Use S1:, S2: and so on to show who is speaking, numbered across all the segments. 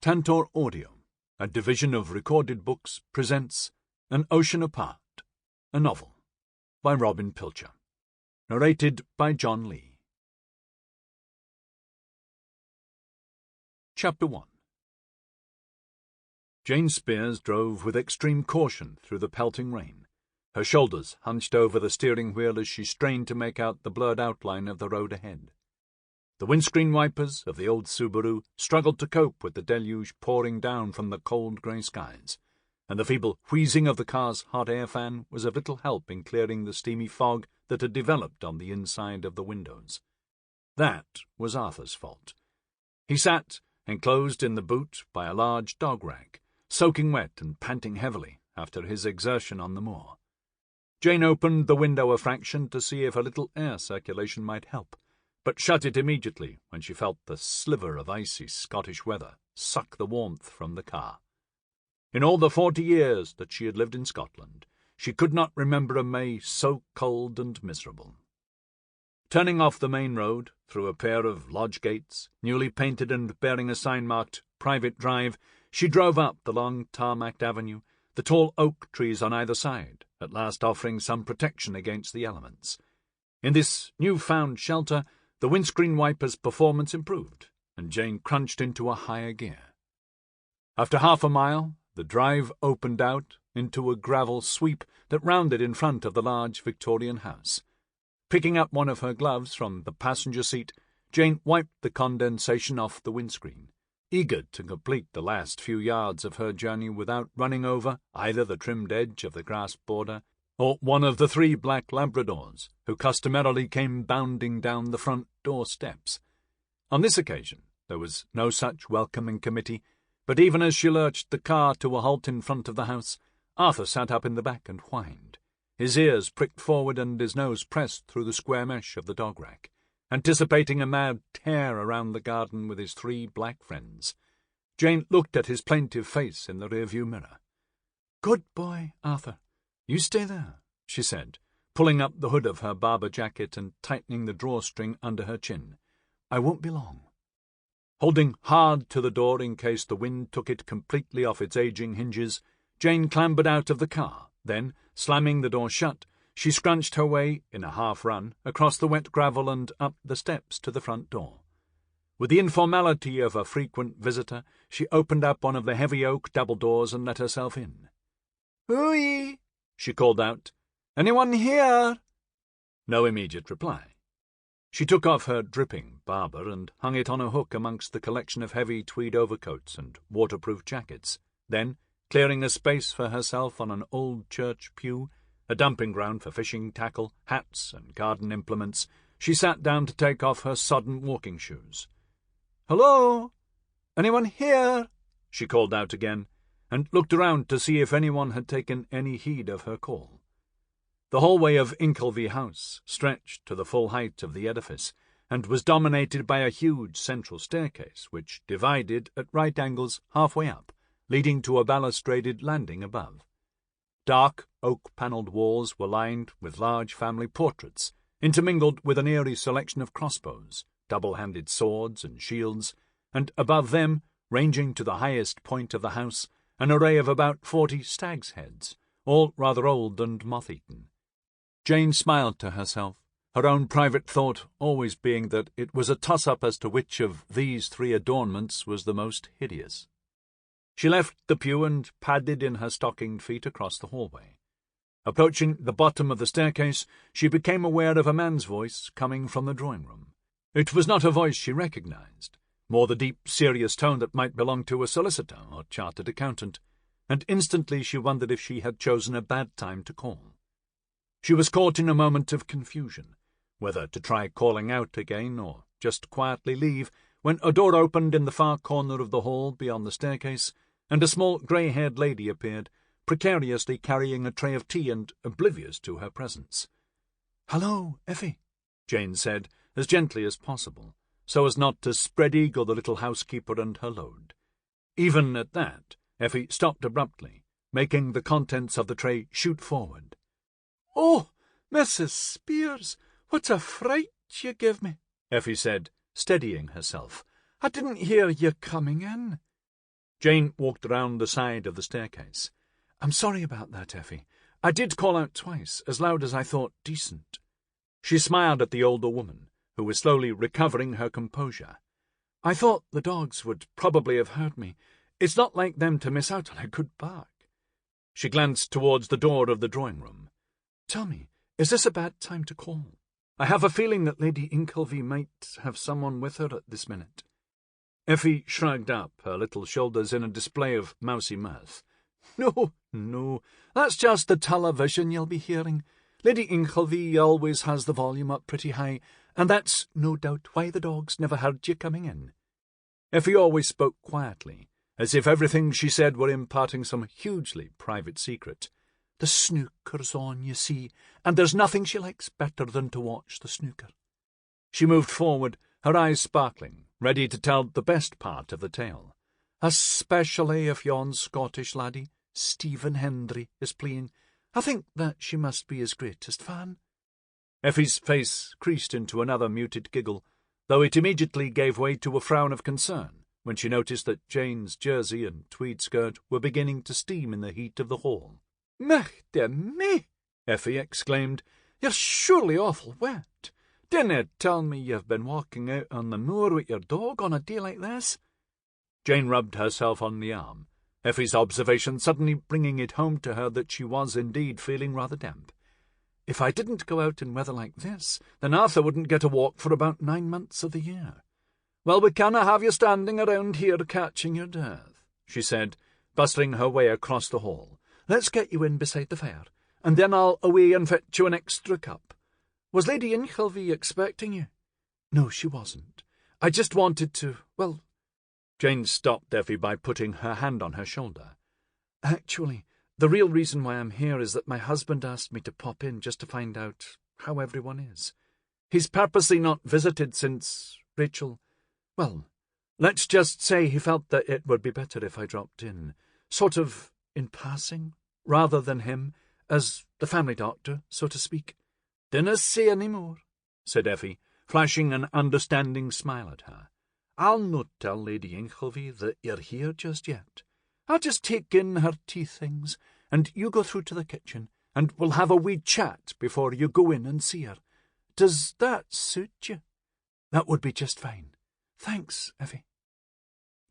S1: Tantor Audio, a division of Recorded Books, presents An Ocean Apart, a novel, by Robin Pilcher. Narrated by John Lee. Chapter 1. Jane Spears drove with extreme caution through the pelting rain, her shoulders hunched over the steering wheel as she strained to make out the blurred outline of the road ahead. The windscreen wipers of the old Subaru struggled to cope with the deluge pouring down from the cold grey skies, and the feeble wheezing of the car's hot air fan was of little help in clearing the steamy fog that had developed on the inside of the windows. That was Arthur's fault. He sat, enclosed in the boot by a large dog rag, soaking wet and panting heavily after his exertion on the moor. Jane opened the window a fraction to see if a little air circulation might help, but shut it immediately when she felt the sliver of icy Scottish weather suck the warmth from the car. In all the 40 years that she had lived in Scotland, she could not remember a May so cold and miserable. Turning off the main road, through a pair of lodge gates, newly painted and bearing a sign marked Private Drive, she drove up the long tarmacked avenue, the tall oak trees on either side, at last offering some protection against the elements. In this new-found shelter, the windscreen wiper's performance improved, and Jane crunched into a higher gear. After half a mile, the drive opened out into a gravel sweep that rounded in front of the large Victorian house. Picking up one of her gloves from the passenger seat, Jane wiped the condensation off the windscreen, eager to complete the last few yards of her journey without running over either the trimmed edge of the grass border or one of the 3 black Labradors who customarily came bounding down the front door steps. On this occasion there was no such welcoming committee, but even as she lurched the car to a halt in front of the house, Arthur sat up in the back and whined, his ears pricked forward and his nose pressed through the square mesh of the dog rack, anticipating a mad tear around the garden with his 3 black friends. Jane looked at his plaintive face in the rearview mirror. "Good boy, Arthur. You stay there," she said, pulling up the hood of her Barber jacket and tightening the drawstring under her chin. "I won't be long." Holding hard to the door in case the wind took it completely off its aging hinges, Jane clambered out of the car. Then, slamming the door shut, she scrunched her way, in a half-run, across the wet gravel and up the steps to the front door. With the informality of a frequent visitor, she opened up one of the heavy oak double doors and let herself in. "Ooh-ee!" she called out. "Anyone here?" No immediate reply. She took off her dripping Barber and hung it on a hook amongst the collection of heavy tweed overcoats and waterproof jackets. Then, clearing a space for herself on an old church pew, a dumping ground for fishing tackle, hats, and garden implements, she sat down to take off her sodden walking shoes. "Hello? Anyone here?" she called out again, and looked around to see if anyone had taken any heed of her call. The hallway of Inkleby House stretched to the full height of the edifice, and was dominated by a huge central staircase which divided at right angles halfway up, leading to a balustraded landing above. Dark, oak-panelled walls were lined with large family portraits, intermingled with an eerie selection of crossbows, double-handed swords and shields, and above them, ranging to the highest point of the house, an array of about 40 stags' heads, all rather old and moth-eaten. Jane smiled to herself, her own private thought always being that it was a toss-up as to which of these 3 adornments was the most hideous. She left the pew and padded in her stockinged feet across the hallway. Approaching the bottom of the staircase, she became aware of a man's voice coming from the drawing-room. It was not a voice she recognized, more the deep, serious tone that might belong to a solicitor or chartered accountant, and instantly she wondered if she had chosen a bad time to call. She was caught in a moment of confusion, whether to try calling out again or just quietly leave, when a door opened in the far corner of the hall beyond the staircase, and a small grey-haired lady appeared, precariously carrying a tray of tea and oblivious to her presence. "Hello, Effie," Jane said, as gently as possible, so as not to spread-eagle the little housekeeper and her load. Even at that, Effie stopped abruptly, making the contents of the tray shoot forward. "Oh, Mrs. Spears, what a fright you give me," Effie said, steadying herself. "I didn't hear you coming in." Jane walked round the side of the staircase. "I'm sorry about that, Effie. I did call out twice, as loud as I thought decent." She smiled at the older woman, who was slowly recovering her composure. "I thought the dogs would probably have heard me. It's not like them to miss out on a good bark." She glanced towards the door of the drawing-room. "Tell me, is this a bad time to call? I have a feeling that Lady Inkleby might have someone with her at this minute." Effie shrugged up her little shoulders in a display of mousy mirth. No, that's just the television you'll be hearing. Lady Inkleby always has the volume up pretty high, and that's no doubt why the dogs never heard you coming in." Effie always spoke quietly, as if everything she said were imparting some hugely private secret. "The snooker's on, you see, and there's nothing she likes better than to watch the snooker." She moved forward, her eyes sparkling, ready to tell the best part of the tale. "Especially if yon Scottish laddie, Stephen Hendry, is playing. I think that she must be his greatest fan." Effie's face creased into another muted giggle, though it immediately gave way to a frown of concern when she noticed that Jane's jersey and tweed skirt were beginning to steam in the heat of the hall. "Mechta me!" Effie exclaimed. "You're surely awful wet. Dinna tell me you've been walking out on the moor with your dog on a day like this." Jane rubbed herself on the arm, Effie's observation suddenly bringing it home to her that she was indeed feeling rather damp. "If I didn't go out in weather like this, then Arthur wouldn't get a walk for about 9 months of the year." "Well, we canna have you standing around here catching your death," she said, bustling her way across the hall. "Let's get you in beside the fire, and then I'll away and fetch you an extra cup. Was Lady Inkleby expecting you?" "No, she wasn't. I just wanted to, well—" Jane stopped Effie by putting her hand on her shoulder. "Actually, the real reason why I'm here is that my husband asked me to pop in just to find out how everyone is. He's purposely not visited since Rachel— well, let's just say he felt that it would be better if I dropped in, sort of in passing, rather than him, as the family doctor, so to speak." "Dinna say any more," said Effie, flashing an understanding smile at her. "I'll not tell Lady Inkleby that you're here just yet. I'll just take in her tea things, and you go through to the kitchen, and we'll have a wee chat before you go in and see her. Does that suit you?" "That would be just fine. Thanks, Effie."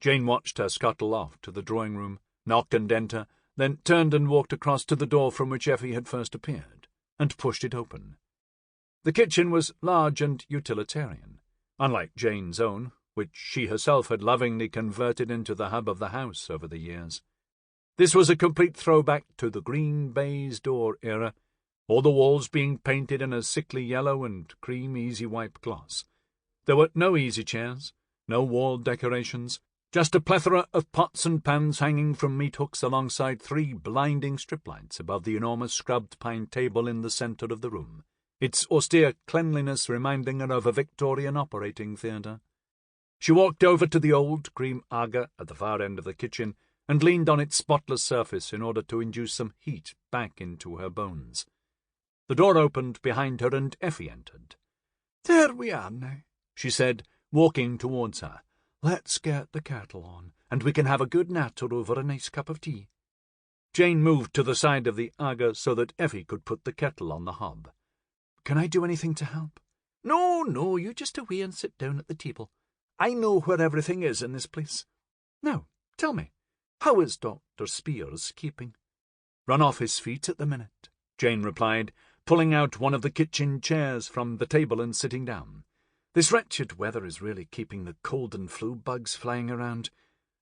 S1: Jane watched her scuttle off to the drawing-room, knock and enter, then turned and walked across to the door from which Effie had first appeared, and pushed it open. The kitchen was large and utilitarian, unlike Jane's own, which she herself had lovingly converted into the hub of the house over the years. This was a complete throwback to the green baize door era, all the walls being painted in a sickly yellow and cream easy-wipe gloss. There were no easy chairs, no wall decorations, just a plethora of pots and pans hanging from meat hooks alongside 3 blinding strip lights above the enormous scrubbed pine table in the centre of the room, its austere cleanliness reminding her of a Victorian operating theatre. She walked over to the old cream aga at the far end of the kitchen and leaned on its spotless surface in order to induce some heat back into her bones. The door opened behind her and Effie entered. "There we are now," she said, walking towards her. "Let's get the kettle on, and we can have a good natter over a nice cup of tea." Jane moved to the side of the aga so that Effie could put the kettle on the hob. "Can I do anything to help?" No, you just away and sit down at the table. I know where everything is in this place. Now, tell me, how is Dr. Spears keeping?" "Run off his feet at the minute," Jane replied, pulling out one of the kitchen chairs from the table and sitting down. "This wretched weather is really keeping the cold and flu bugs flying around.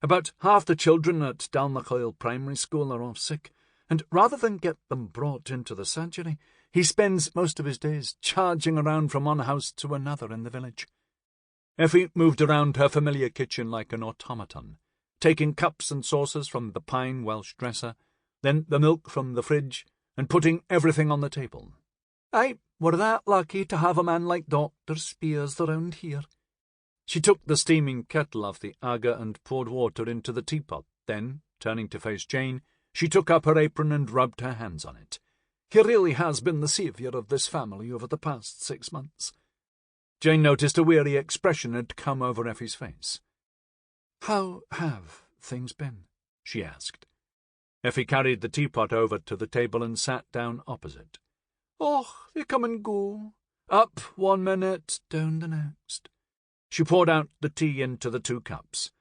S1: About half the children at Dalnacoyle Primary School are off sick, and rather than get them brought into the surgery, he spends most of his days charging around from one house to another in the village." Effie moved around her familiar kitchen like an automaton, taking cups and saucers from the pine Welsh dresser, then the milk from the fridge, and putting everything on the table. "Aye, we're that lucky to have a man like Dr. Spears around here." She took the steaming kettle off the aga and poured water into the teapot. Then, turning to face Jane, she took up her apron and rubbed her hands on it. "He really has been the saviour of this family over the past 6 months." Jane noticed a weary expression had come over Effie's face. "How have things been?" she asked. Effie carried the teapot over to the table and sat down opposite. "Oh, they come and go. Up one minute, down the next." She poured out the tea into the 2 cups.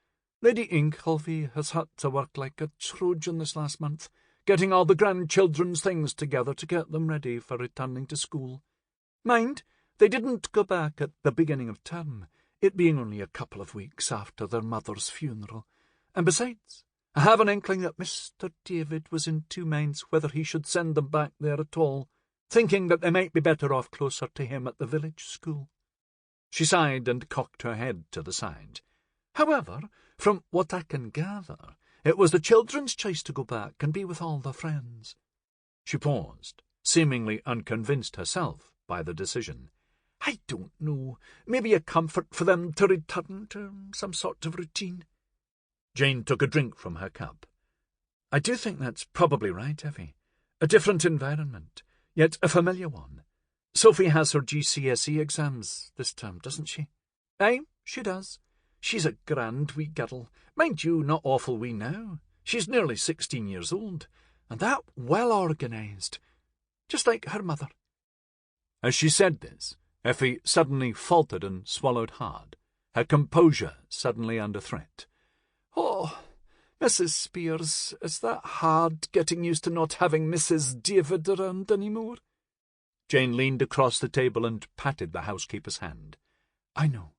S1: "Lady Inchilvy has had to work like a Trojan this last month, getting all the grandchildren's things together to get them ready for returning to school. Mind, they didn't go back at the beginning of term, it being only a couple of weeks after their mother's funeral. And besides, I have an inkling that Mr. David was in 2 minds whether he should send them back there at all, thinking that they might be better off closer to him at the village school." She sighed and cocked her head to the side. "However, from what I can gather, it was the children's choice to go back and be with all their friends." She paused, seemingly unconvinced herself by the decision. "I don't know. Maybe a comfort for them to return to some sort of routine." Jane took a drink from her cup. "I do think that's probably right, Effie. A different environment, yet a familiar one. Sophie has her GCSE exams this term, doesn't she?" "Aye, she does. She's a grand wee girl. Mind you, not awful wee now. She's nearly 16 years old, and that well organised. Just like her mother." As she said this, Effie suddenly faltered and swallowed hard, her composure suddenly under threat. "Oh, Mrs. Spears, is that hard getting used to not having Mrs. David around any more?" Jane leaned across the table and patted the housekeeper's hand. "I know.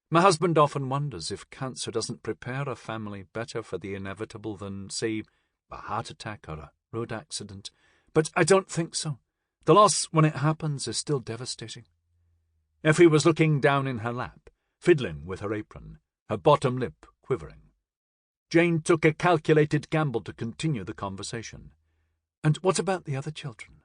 S1: My husband often wonders if cancer doesn't prepare a family better for the inevitable than, say, a heart attack or a road accident. But I don't think so. The loss, when it happens, is still devastating." Effie was looking down in her lap, fiddling with her apron, her bottom lip quivering. Jane took a calculated gamble to continue the conversation. "And what about the other children?"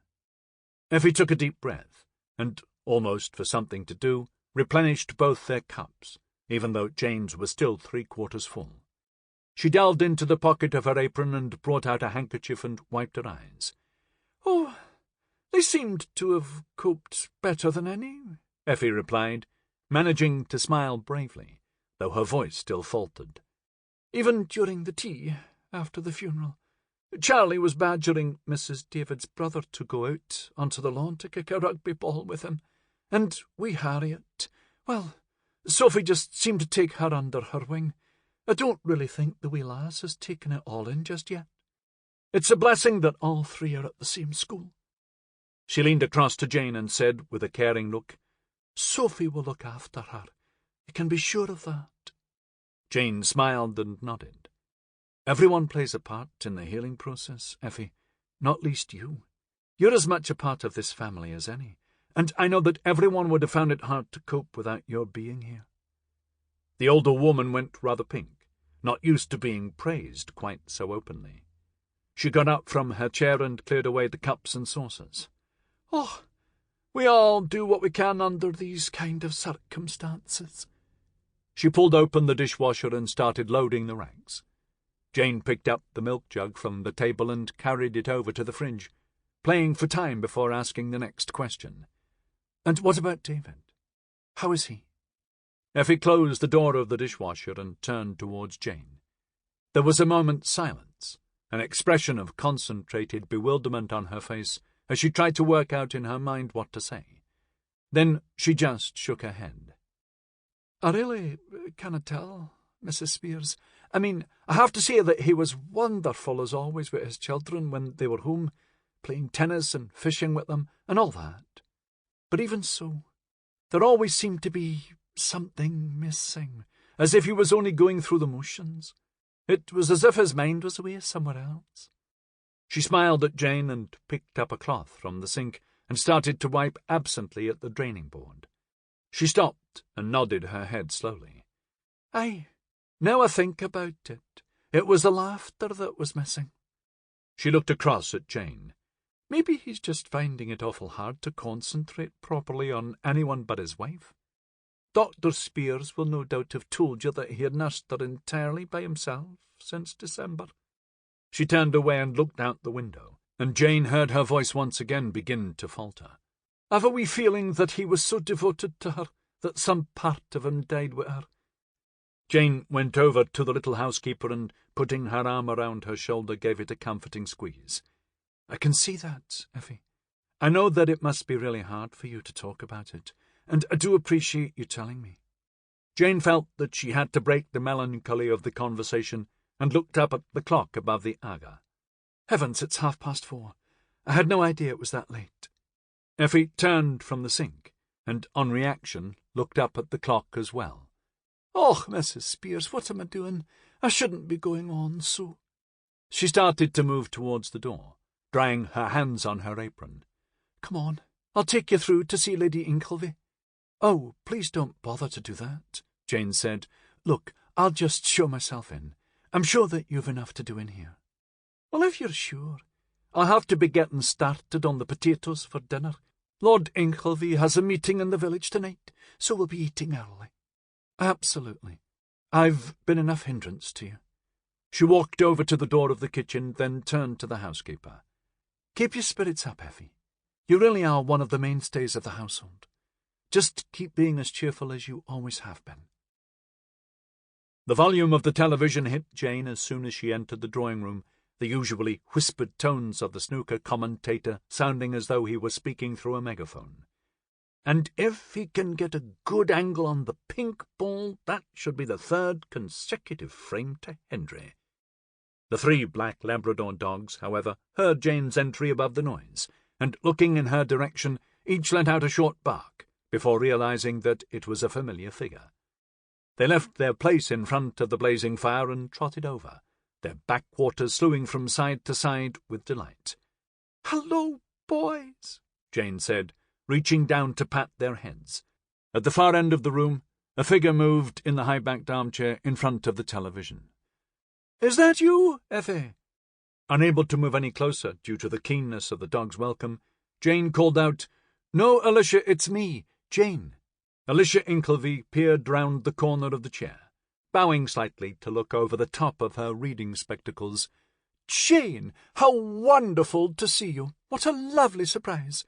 S1: Effie took a deep breath, and, almost for something to do, replenished both their cups, even though Jane's was still 3/4 full. She delved into the pocket of her apron and brought out a handkerchief and wiped her eyes. "Oh, they seemed to have coped better than any," Effie replied, managing to smile bravely, though her voice still faltered. "Even during the tea, after the funeral. Charlie was badgering Mrs. David's brother to go out onto the lawn to kick a rugby ball with him, and wee Harriet, well, Sophie just seemed to take her under her wing. I don't really think the wee lass has taken it all in just yet. It's a blessing that all 3 are at the same school." She leaned across to Jane and said with a caring look, "Sophie will look after her. You can be sure of that." Jane smiled and nodded. "Everyone plays a part in the healing process, Effie, not least you. You're as much a part of this family as any, and I know that everyone would have found it hard to cope without your being here." The older woman went rather pink, not used to being praised quite so openly. She got up from her chair and cleared away the cups and saucers. "Oh, we all do what we can under these kind of circumstances." She pulled open the dishwasher and started loading the racks. Jane picked up the milk jug from the table and carried it over to the fridge, playing for time before asking the next question. "And what about David? How is he?" Effie closed the door of the dishwasher and turned towards Jane. There was a moment's silence, an expression of concentrated bewilderment on her face as she tried to work out in her mind what to say. Then she just shook her head. "I really cannot tell, Mrs. Spears. I mean, I have to say that he was wonderful as always with his children when they were home, playing tennis and fishing with them and all that. But even so, there always seemed to be something missing, as if he was only going through the motions. It was as if his mind was away somewhere else." She smiled at Jane and picked up a cloth from the sink and started to wipe absently at the draining board. She stopped and nodded her head slowly. "Aye, now I think about it, it was the laughter that was missing." She looked across at Jane. "Maybe he's just finding it awful hard to concentrate properly on anyone but his wife. Dr. Spears will no doubt have told you that he had nursed her entirely by himself since December." She turned away and looked out the window, and Jane heard her voice once again begin to falter. "I've a wee feeling that he was so devoted to her that some part of him died with her. Jane went over to the little housekeeper and, putting her arm around her shoulder, gave it a comforting squeeze. "I can see that, Effie. I know that it must be really hard for you to talk about it, and I do appreciate you telling me." Jane felt that she had to break the melancholy of the conversation and looked up at the clock above the Aga. "Heavens, it's 4:30. I had no idea it was that late." Effie turned from the sink and, on reaction, looked up at the clock as well. "Oh, Mrs. Spears, what am I doing? I shouldn't be going on so." She started to move towards the door, drying her hands on her apron. "Come on, I'll take you through to see Lady Inkleby." "Oh, please don't bother to do that," Jane said. "Look, I'll just show myself in. I'm sure that you've enough to do in here." "Well, if you're sure. I'll have to be getting started on the potatoes for dinner. Lord Inkleby has a meeting in the village tonight, so we'll be eating early." "Absolutely. I've been enough hindrance to you." She walked over to the door of the kitchen, then turned to the housekeeper. "Keep your spirits up, Effie. You really are one of the mainstays of the household. Just keep being as cheerful as you always have been." The volume of the television hit Jane as soon as she entered the drawing-room, the usually whispered tones of the snooker commentator sounding as though he were speaking through a megaphone. "And if he can get a good angle on the pink ball, that should be the 3rd consecutive frame to Henry." The 3 black Labrador dogs, however, heard Jane's entry above the noise, and, looking in her direction, each let out a short bark, before realizing that it was a familiar figure. They left their place in front of the blazing fire and trotted over, their backwaters slewing from side to side with delight. "Hello, boys," Jane said, reaching down to pat their heads. At the far end of the room, a figure moved in the high-backed armchair in front of the television. "Is that you, Effie?" Unable to move any closer due to the keenness of the dog's welcome, Jane called out, "No, Alicia, it's me, Jane." Alicia Inkleby peered round the corner of the chair, bowing slightly to look over the top of her reading spectacles. "Jane, how wonderful to see you! What a lovely surprise!"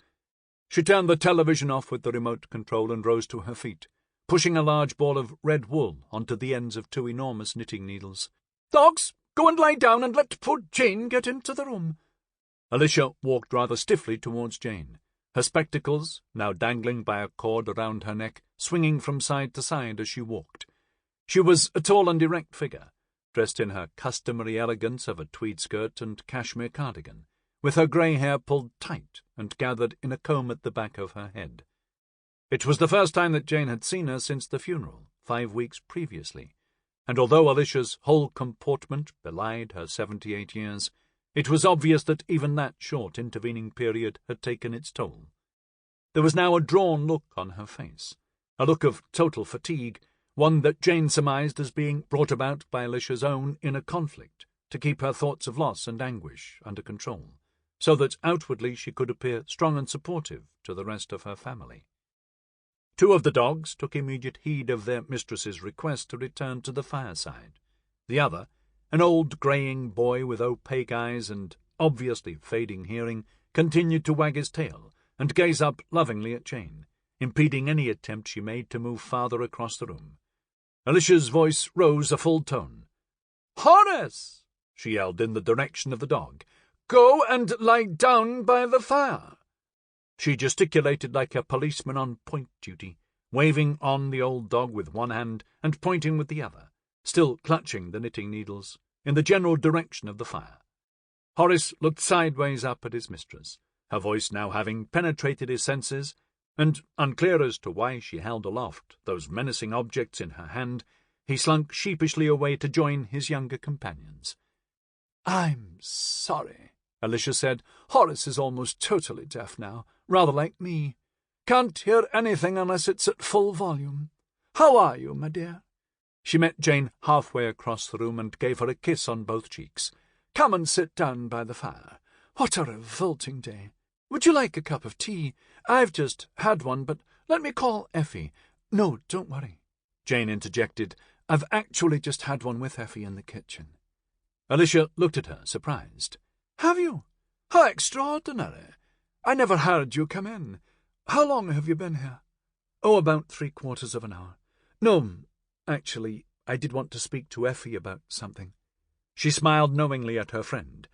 S1: She turned the television off with the remote control and rose to her feet, pushing a large ball of red wool onto the ends of 2 enormous knitting needles. "Dogs, go and lie down and let poor Jane get into the room." Alicia walked rather stiffly towards Jane, her spectacles, now dangling by a cord around her neck, swinging from side to side as she walked. She was a tall and erect figure, dressed in her customary elegance of a tweed skirt and cashmere cardigan, with her grey hair pulled tight and gathered in a comb at the back of her head. It was the first time that Jane had seen her since the funeral, 5 weeks previously, and although Alicia's whole comportment belied her 78 years, it was obvious that even that short intervening period had taken its toll. There was now a drawn look on her face, a look of total fatigue, one that Jane surmised as being brought about by Alicia's own inner conflict to keep her thoughts of loss and anguish under control, so that outwardly she could appear strong and supportive to the rest of her family. 2 of the dogs took immediate heed of their mistress's request to return to the fireside. The other, an old greying boy with opaque eyes and obviously fading hearing, continued to wag his tail and gaze up lovingly at Jane, impeding any attempt she made to move farther across the room. Alicia's voice rose a full tone. "Horace!" she yelled in the direction of the dog. "Go and lie down by the fire." She gesticulated like a policeman on point duty, waving on the old dog with one hand and pointing with the other, still clutching the knitting needles, in the general direction of the fire. Horace looked sideways up at his mistress, her voice now having penetrated his senses, and, unclear as to why she held aloft those menacing objects in her hand, he slunk sheepishly away to join his younger companions. "I'm sorry," Alicia said. "Horace is almost totally deaf now, rather like me. Can't hear anything unless it's at full volume. How are you, my dear?" She met Jane halfway across the room and gave her a kiss on both cheeks. "Come and sit down by the fire. What a revolting day. Would you like a cup of tea? I've just had one, but let me call Effie." "No, don't worry," Jane interjected. "I've actually just had one with Effie in the kitchen." Alicia looked at her, surprised. "Have you? How extraordinary! I never heard you come in. How long have you been here?" "Oh, about 3/4 of an hour. No, actually, I did want to speak to Effie about something." She smiled knowingly at her friend.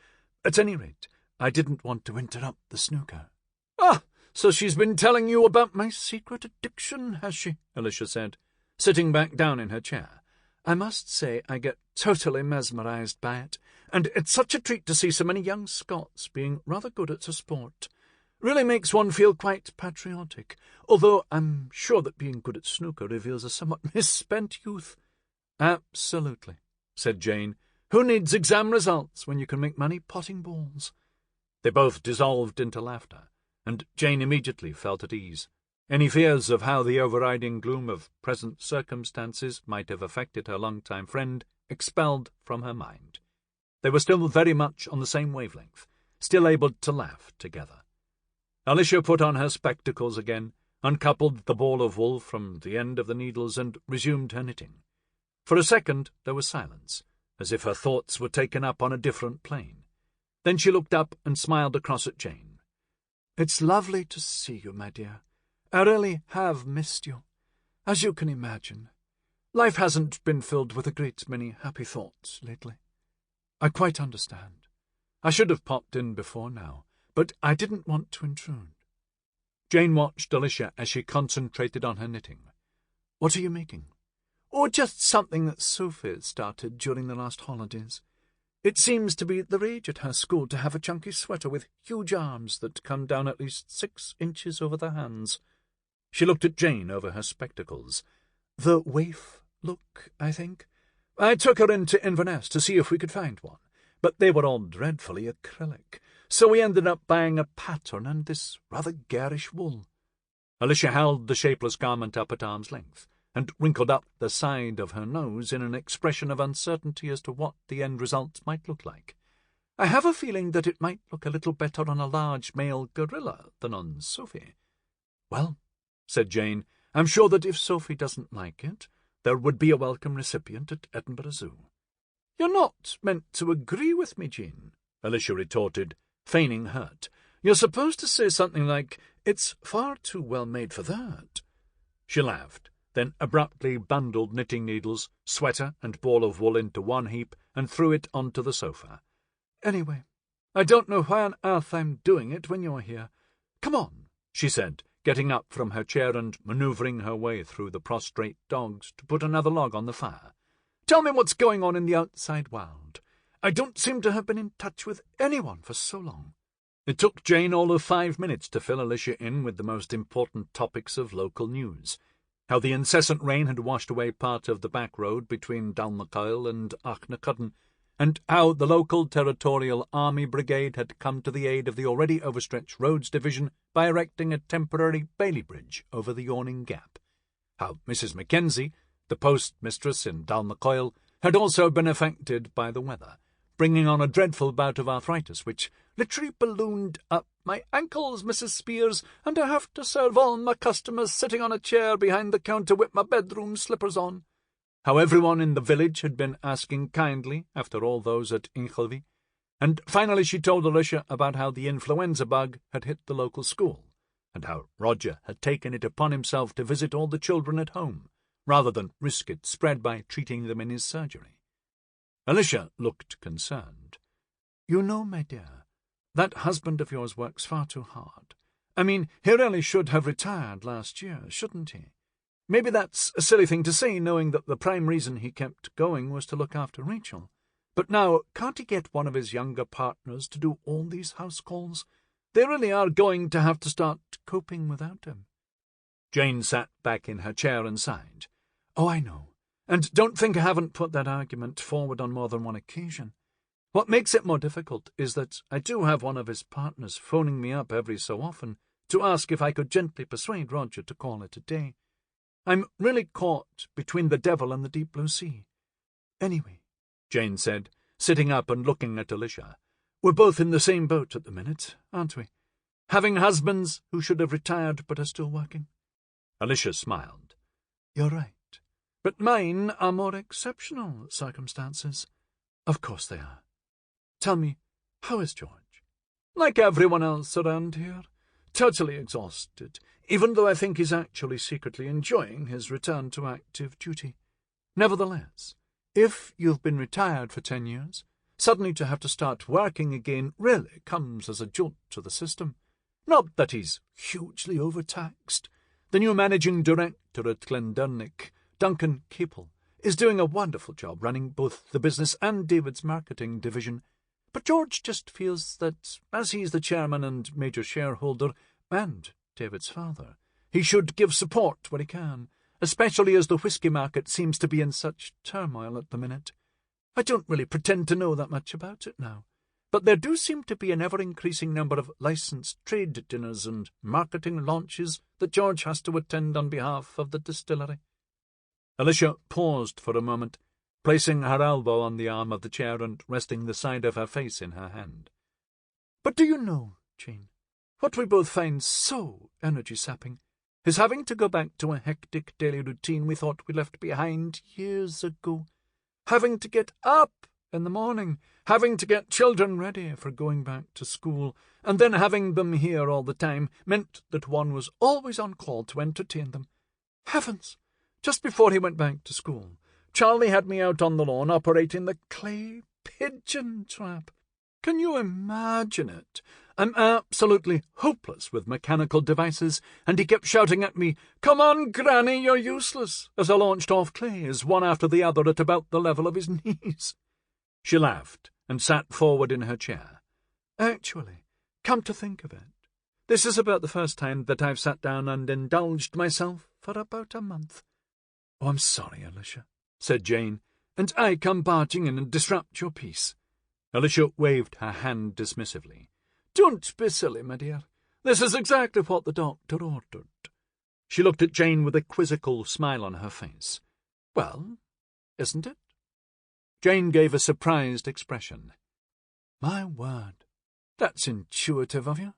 S1: "At any rate, I didn't want to interrupt the snooker." "Ah, so she's been telling you about my secret addiction, has she?" Alicia said, sitting back down in her chair. "I must say I get totally mesmerised by it, and it's such a treat to see so many young Scots being rather good at the sport. Really makes one feel quite patriotic, although I'm sure that being good at snooker reveals a somewhat misspent youth." "Absolutely," said Jane. "Who needs exam results when you can make money potting balls?" They both dissolved into laughter, and Jane immediately felt at ease. Any fears of how the overriding gloom of present circumstances might have affected her long-time friend expelled from her mind. They were still very much on the same wavelength, still able to laugh together. Alicia put on her spectacles again, uncoupled the ball of wool from the end of the needles, and resumed her knitting. For a second there was silence, as if her thoughts were taken up on a different plane. Then she looked up and smiled across at Jane. "It's lovely to see you, my dear. I really have missed you. As you can imagine, life hasn't been filled with a great many happy thoughts lately. I quite understand. I should have popped in before now, but I didn't want to intrude." Jane watched Alicia as she concentrated on her knitting. "What are you making?" "Oh, just something that Sophie started during the last holidays. It seems to be the rage at her school to have a chunky sweater with huge arms that come down at least 6 inches over the hands." She looked at Jane over her spectacles. "The waif look, I think. I took her into Inverness to see if we could find one, but they were all dreadfully acrylic, so we ended up buying a pattern and this rather garish wool." Alicia held the shapeless garment up at arm's length, and wrinkled up the side of her nose in an expression of uncertainty as to what the end result might look like. "I have a feeling that it might look a little better on a large male gorilla than on Sophie." "Well," said Jane, "I'm sure that if Sophie doesn't like it, there would be a welcome recipient at Edinburgh Zoo." "You're not meant to agree with me, Jean," Alicia retorted, feigning hurt. "You're supposed to say something like, 'It's far too well made for that.'" She laughed, then abruptly bundled knitting needles, sweater, and ball of wool into one heap and threw it onto the sofa. "Anyway, I don't know why on earth I'm doing it when you're here. Come on," she said, getting up from her chair and manoeuvring her way through the prostrate dogs to put another log on the fire. "Tell me what's going on in the outside world. I don't seem to have been in touch with anyone for so long." It took Jane all of 5 minutes to fill Alicia in with the most important topics of local news. How the incessant rain had washed away part of the back road between Dalnacoil and Achnacuddon, and how the local Territorial Army Brigade had come to the aid of the already overstretched Roads Division by erecting a temporary Bailey Bridge over the yawning gap. How Mrs. Mackenzie, the postmistress in Dalnacoil, had also been affected by the weather, bringing on a dreadful bout of arthritis which literally ballooned up my ankles, Mrs. Spears, and I have to serve all my customers sitting on a chair behind the counter with my bedroom slippers on. How everyone in the village had been asking kindly after all those at Inchelvy, and finally she told Alicia about how the influenza bug had hit the local school, and how Roger had taken it upon himself to visit all the children at home, rather than risk it spread by treating them in his surgery. Alicia looked concerned. "You know, my dear, that husband of yours works far too hard. I mean, he really should have retired last year, shouldn't he? Maybe that's a silly thing to say, knowing that the prime reason he kept going was to look after Rachel. But now, can't he get one of his younger partners to do all these house calls? They really are going to have to start coping without him." Jane sat back in her chair and sighed. "Oh, I know. And don't think I haven't put that argument forward on more than one occasion. What makes it more difficult is that I do have one of his partners phoning me up every so often to ask if I could gently persuade Roger to call it a day. I'm really caught between the devil and the deep blue sea. Anyway," Jane said, sitting up and looking at Alicia, "we're both in the same boat at the minute, aren't we? Having husbands who should have retired but are still working." Alicia smiled. "You're right. But mine are more exceptional circumstances." "Of course they are. Tell me, how is George?" "Like everyone else around here. Totally exhausted, even though I think he's actually secretly enjoying his return to active duty. Nevertheless, if you've been retired for 10 years, suddenly to have to start working again really comes as a jolt to the system. Not that he's hugely overtaxed. The new managing director at Glendurnick, Duncan Capel, is doing a wonderful job running both the business and David's marketing division. But George just feels that, as he's the chairman and major shareholder, and David's father, he should give support where he can, especially as the whisky market seems to be in such turmoil at the minute. I don't really pretend to know that much about it now, but there do seem to be an ever-increasing number of licensed trade dinners and marketing launches that George has to attend on behalf of the distillery. Alicia paused for a moment, placing her elbow on the arm of the chair and resting the side of her face in her hand. But do you know, Jane, what we both find so energy-sapping is having to go back to a hectic daily routine we thought we left behind years ago. Having to get up in the morning, having to get children ready for going back to school, and then having them here all the time meant that one was always on call to entertain them. Heavens! Just before he went back to school, Charlie had me out on the lawn operating the clay pigeon trap. Can you imagine it? I'm absolutely hopeless with mechanical devices, and he kept shouting at me, "Come on, Granny, you're useless," as I launched off clays, one after the other at about the level of his knees. She laughed and sat forward in her chair. Actually, come to think of it, this is about the first time that I've sat down and indulged myself for about a month. "Oh, I'm sorry, Alicia," said Jane, "and I come barging in and disrupt your peace." Alicia waved her hand dismissively. "Don't be silly, my dear. This is exactly what the doctor ordered." She looked at Jane with a quizzical smile on her face. "Well, isn't it?" Jane gave a surprised expression. "My word, that's intuitive of you."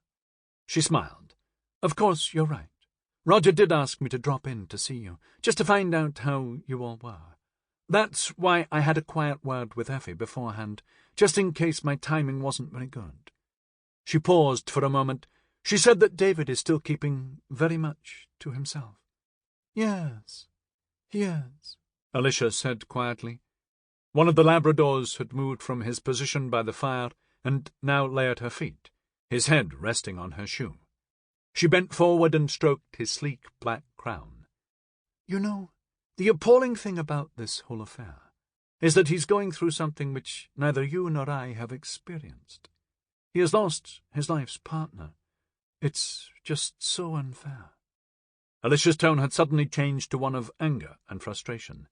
S1: She smiled. "Of course, you're right. Roger did ask me to drop in to see you, just to find out how you all were. That's why I had a quiet word with Effie beforehand, just in case my timing wasn't very good." She paused for a moment. She said that David is still keeping very much to himself. "Yes, he is," Alicia said quietly. One of the Labradors had moved from his position by the fire and now lay at her feet, his head resting on her shoe. She bent forward and stroked his sleek black crown. "You know, the appalling thing about this whole affair is that he's going through something which neither you nor I have experienced. He has lost his life's partner. It's just so unfair." Alicia's tone had suddenly changed to one of anger and frustration.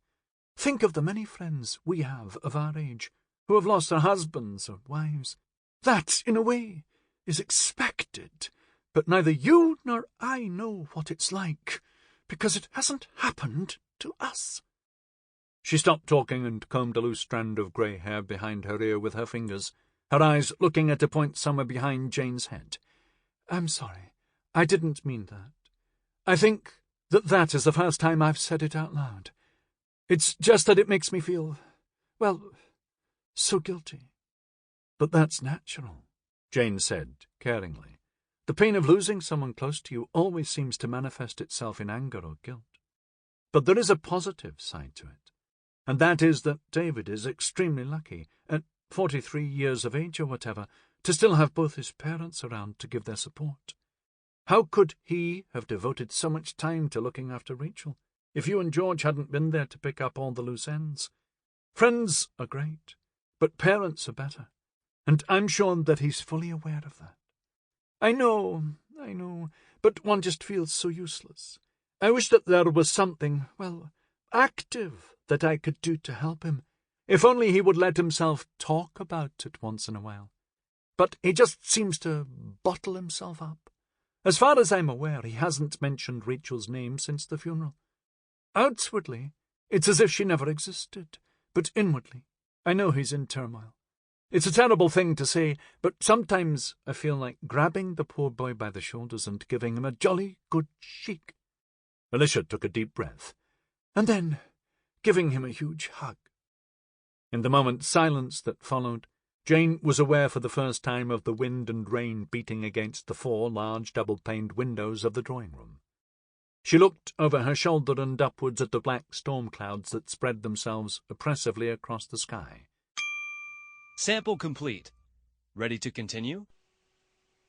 S1: "Think of the many friends we have of our age who have lost their husbands or wives. That, in a way, is expected, but neither you nor I know what it's like, because it hasn't happened to us." She stopped talking and combed a loose strand of grey hair behind her ear with her fingers, her eyes looking at a point somewhere behind Jane's head. "I'm sorry. I didn't mean that. I think that is the first time I've said it out loud. It's just that it makes me feel, well, so guilty." "But that's natural," Jane said caringly. "The pain of losing someone close to you always seems to manifest itself in anger or guilt. But there is a positive side to it, and that is that David is extremely lucky, at 43 years of age or whatever, to still have both his parents around to give their support. How could he have devoted so much time to looking after Rachel if you and George hadn't been there to pick up all the loose ends? Friends are great, but parents are better, and I'm sure that he's fully aware of that. I know, but one just feels so useless. I wish that there was something, well, active that I could do to help him, if only he would let himself talk about it once in a while. But he just seems to bottle himself up. As far as I'm aware, he hasn't mentioned Rachel's name since the funeral. Outwardly, it's as if she never existed, but inwardly, I know he's in turmoil. It's a terrible thing to say, but sometimes I feel like grabbing the poor boy by the shoulders and giving him a jolly good shake." Alicia took a deep breath, "and then giving him a huge hug." In the moment's silence that followed, Jane was aware for the first time of the wind and rain beating against the 4 large double-paned windows of the drawing-room. She looked over her shoulder and upwards at the black storm clouds that spread themselves oppressively across the sky.
S2: Sample complete. Ready to continue?